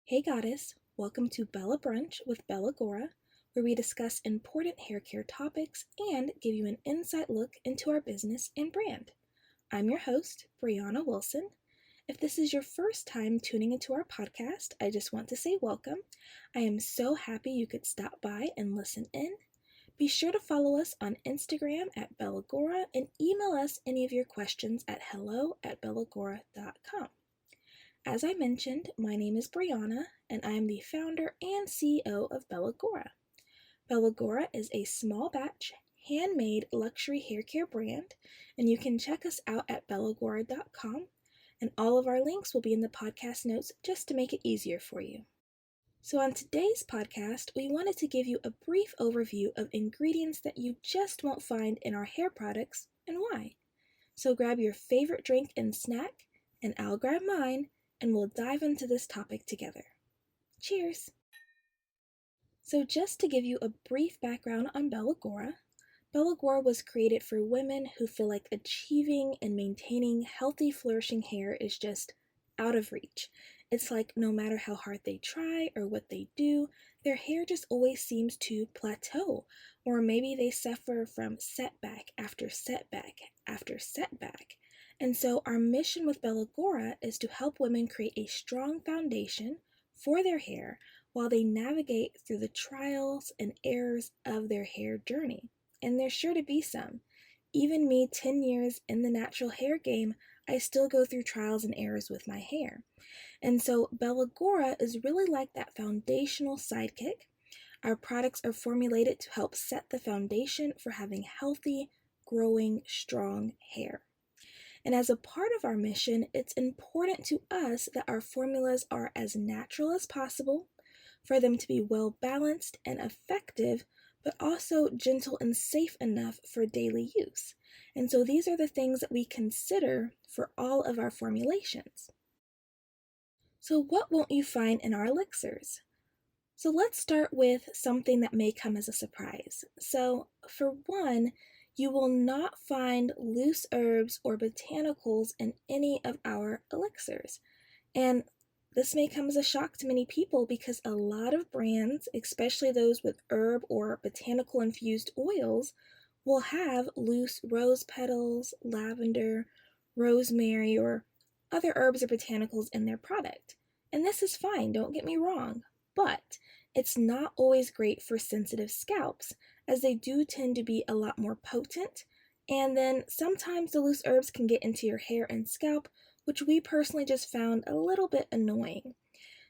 Hey Goddess, welcome to Bella Brunch with Bella Gaura, where we discuss important hair care topics and give you an inside look into our business and brand. I'm your host, Bre'anna Wilson. If this is your first time tuning into our podcast, I just want to say welcome. I am so happy you could stop by and listen in. Be sure to follow us on Instagram at Bella Gaura and email us any of your questions at hello@bellagaura.com. As I mentioned, my name is Bre'anna, and I am the founder and CEO of Bella Gaura. Bella Gaura is a small batch, handmade luxury hair care brand, and you can check us out at bellagaura.com, and all of our links will be in the podcast notes just to make it easier for you. So on today's podcast, we wanted to give you a brief overview of ingredients that you just won't find in our hair products and why. So grab your favorite drink and snack, and I'll grab mine, and we'll dive into this topic together. Cheers! So just to give you a brief background on Bella Gaura was created for women who feel like achieving and maintaining healthy, flourishing hair is just out of reach. It's like no matter how hard they try or what they do, their hair just always seems to plateau, or maybe they suffer from setback after setback after setback. And so our mission with Bella Gaura is to help women create a strong foundation for their hair while they navigate through the trials and errors of their hair journey. And there's sure to be some. Even me, 10 years in the natural hair game, I still go through trials and errors with my hair. And so Bella Gaura is really like that foundational sidekick. Our products are formulated to help set the foundation for having healthy, growing, strong hair. And as a part of our mission, it's important to us that our formulas are as natural as possible, for them to be well balanced and effective, but also gentle and safe enough for daily use. And so these are the things that we consider for all of our formulations. So what won't you find in our elixirs? So let's start with something that may come as a surprise. So for one, you will not find loose herbs or botanicals in any of our elixirs. And this may come as a shock to many people because a lot of brands, especially those with herb or botanical infused oils, will have loose rose petals, lavender, rosemary, or other herbs or botanicals in their product. And this is fine, don't get me wrong, but it's not always great for sensitive scalps, as they do tend to be a lot more potent, and then sometimes the loose herbs can get into your hair and scalp, which we personally just found a little bit annoying.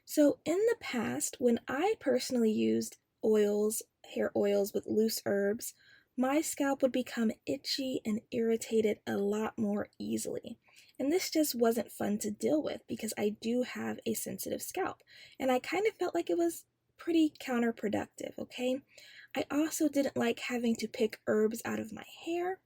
So in the past, when I personally used hair oils with loose herbs, my scalp would become itchy and irritated a lot more easily. And this just wasn't fun to deal with because I do have a sensitive scalp, and I kind of felt like it was pretty counterproductive, okay? I also didn't like having to pick herbs out of my hair.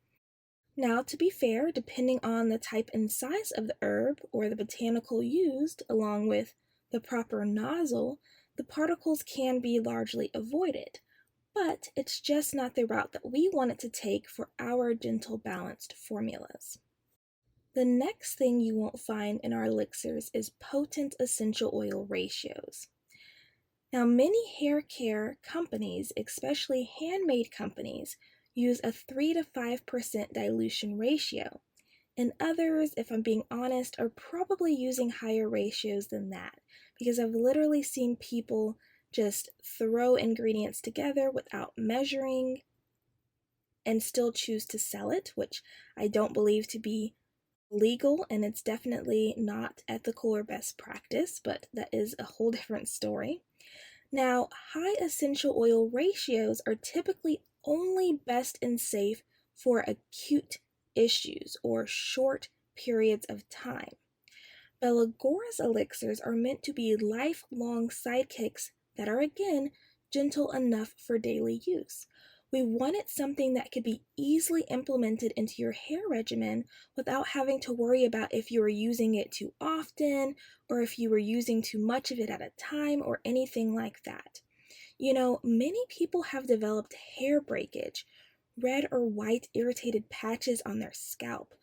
Now, to be fair, depending on the type and size of the herb or the botanical used, along with the proper nozzle, the particles can be largely avoided. But it's just not the route that we wanted to take for our gentle, balanced formulas. The next thing you won't find in our elixirs is potent essential oil ratios. Now, many hair care companies, especially handmade companies, use a 3 to 5% dilution ratio. And others, if I'm being honest, are probably using higher ratios than that, because I've literally seen people just throw ingredients together without measuring and still choose to sell it, which I don't believe to be legal, and it's definitely not ethical or best practice, but that is a whole different story. Now, high essential oil ratios are typically only best and safe for acute issues or short periods of time. Bella Gaura's elixirs are meant to be lifelong sidekicks that are, again, gentle enough for daily use. We wanted something that could be easily implemented into your hair regimen without having to worry about if you were using it too often or if you were using too much of it at a time or anything like that. You know, many people have developed hair breakage, red or white irritated patches on their scalp,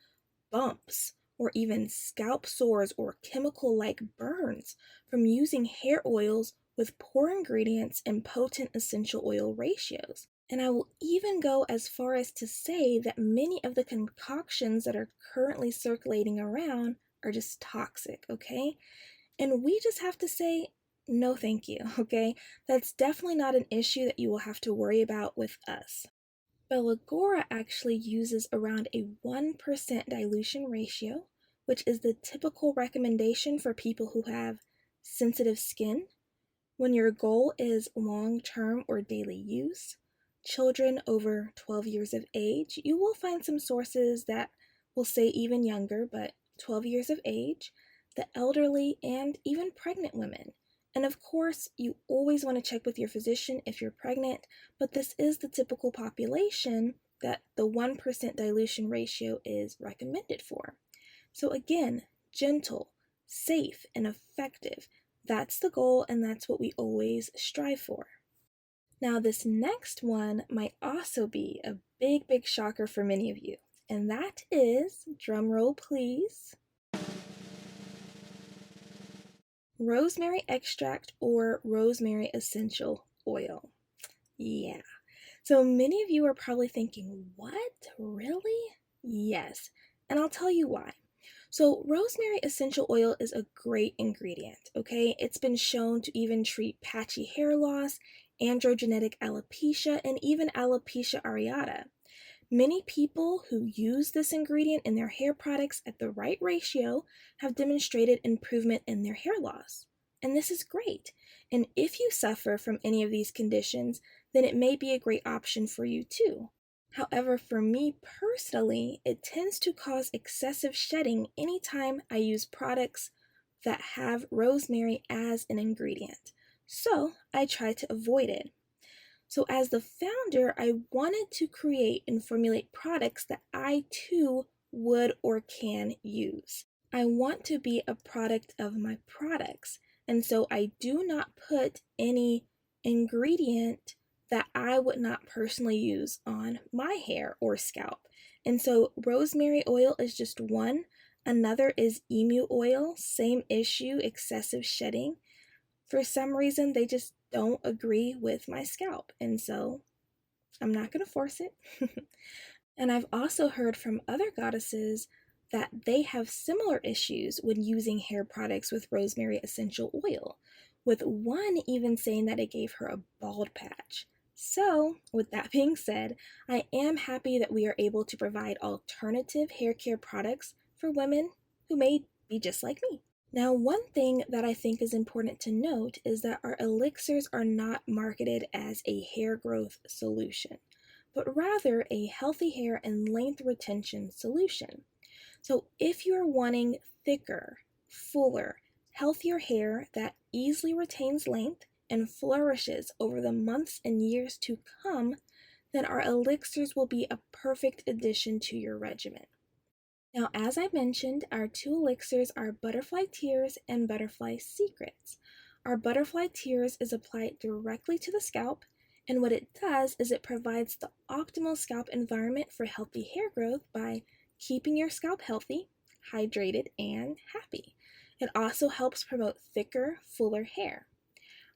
bumps, or even scalp sores or chemical-like burns from using hair oils with poor ingredients and potent essential oil ratios. And I will even go as far as to say that many of the concoctions that are currently circulating around are just toxic, okay? And we just have to say, no, thank you, okay? That's definitely not an issue that you will have to worry about with us. Bella Gaura actually uses around a 1% dilution ratio, which is the typical recommendation for people who have sensitive skin. When your goal is long-term or daily use, children over 12 years of age, you will find some sources that will say even younger, but 12 years of age, the elderly, and even pregnant women. And of course, you always want to check with your physician if you're pregnant, but this is the typical population that the 1% dilution ratio is recommended for. So again, gentle, safe, and effective. That's the goal, and that's what we always strive for. Now, this next one might also be a big shocker for many of you, and that is, drumroll please, rosemary extract or rosemary essential oil. Yeah. So many of you are probably thinking, what? Really? Yes. And I'll tell you why. So rosemary essential oil is a great ingredient, okay? It's been shown to even treat patchy hair loss, androgenetic alopecia, and even alopecia areata. Many people who use this ingredient in their hair products at the right ratio have demonstrated improvement in their hair loss. And this is great. And if you suffer from any of these conditions, then it may be a great option for you too. However, for me personally, it tends to cause excessive shedding anytime I use products that have rosemary as an ingredient. So I try to avoid it. So as the founder, I wanted to create and formulate products that I too would or can use. I want to be a product of my products, and so I do not put any ingredient that I would not personally use on my hair or scalp. And so rosemary oil is just one. Another is emu oil, same issue, excessive shedding. For some reason, they just don't agree with my scalp, and so I'm not going to force it. And I've also heard from other goddesses that they have similar issues when using hair products with rosemary essential oil, with one even saying that it gave her a bald patch. So, with that being said, I am happy that we are able to provide alternative hair care products for women who may be just like me. Now, one thing that I think is important to note is that our elixirs are not marketed as a hair growth solution, but rather a healthy hair and length retention solution. So if you're wanting thicker, fuller, healthier hair that easily retains length and flourishes over the months and years to come, then our elixirs will be a perfect addition to your regimen. Now, as I mentioned, our two elixirs are Butterfly Tears and Butterfly Secrets. Our Butterfly Tears is applied directly to the scalp, and what it does is it provides the optimal scalp environment for healthy hair growth by keeping your scalp healthy, hydrated, and happy. It also helps promote thicker, fuller hair.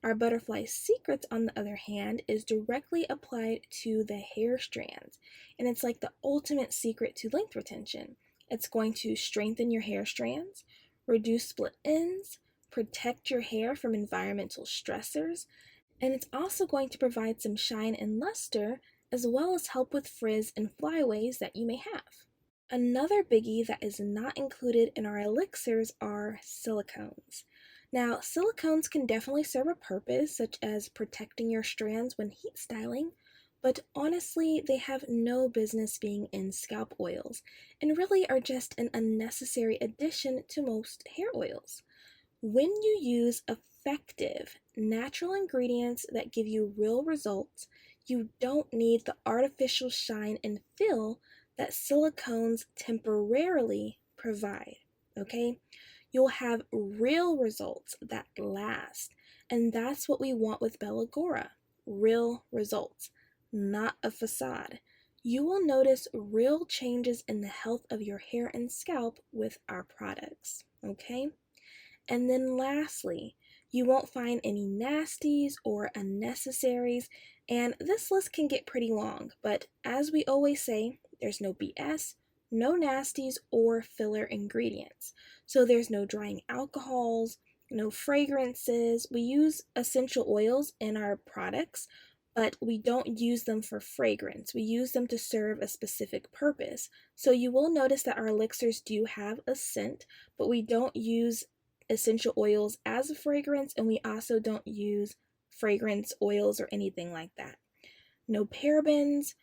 Our Butterfly Secrets, on the other hand, is directly applied to the hair strands, and it's like the ultimate secret to length retention. It's going to strengthen your hair strands, reduce split ends, protect your hair from environmental stressors, and it's also going to provide some shine and luster, as well as help with frizz and flyaways that you may have. Another biggie that is not included in our elixirs are silicones. Now, silicones can definitely serve a purpose, such as protecting your strands when heat styling, but honestly, they have no business being in scalp oils, and really are just an unnecessary addition to most hair oils. When you use effective, natural ingredients that give you real results, you don't need the artificial shine and fill that silicones temporarily provide, okay? You'll have real results that last, and that's what we want with Bella Gaura, real results, not a facade. you will notice real changes in the health of your hair and scalp with our products, okay? And then lastly, you won't find any nasties or unnecessaries, and this list can get pretty long, but as we always say, there's no BS, no nasties, or filler ingredients. So there's no drying alcohols, no fragrances. We use essential oils in our products, but we don't use them for fragrance. We use them to serve a specific purpose. So you will notice that our elixirs do have a scent, but we don't use essential oils as a fragrance, and we also don't use fragrance oils or anything like that. No parabens,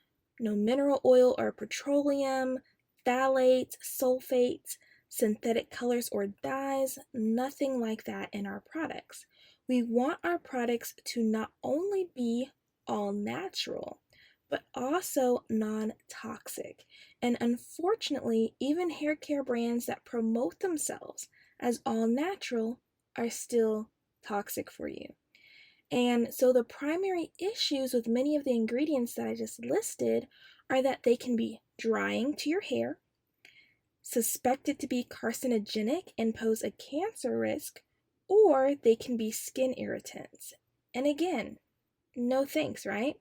no mineral oil or petroleum, phthalates, sulfates, synthetic colors or dyes, nothing like that in our products. We want our products to not only be all natural, but also non-toxic. And unfortunately, even hair care brands that promote themselves as all natural are still toxic for you. And so the primary issues with many of the ingredients that I just listed are that they can be drying to your hair, suspected to be carcinogenic and pose a cancer risk, or they can be skin irritants. And again, no thanks, right?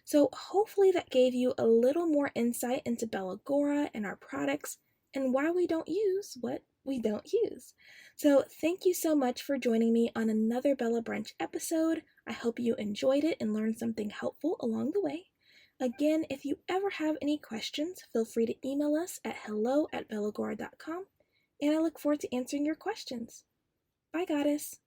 So hopefully that gave you a little more insight into Bella Gaura and our products and why we don't use what we don't use. So thank you so much for joining me on another Bella Brunch episode. I hope you enjoyed it and learned something helpful along the way. Again, if you ever have any questions, feel free to email us at hello@bellagaura.com, and I look forward to answering your questions. Bye, Goddess.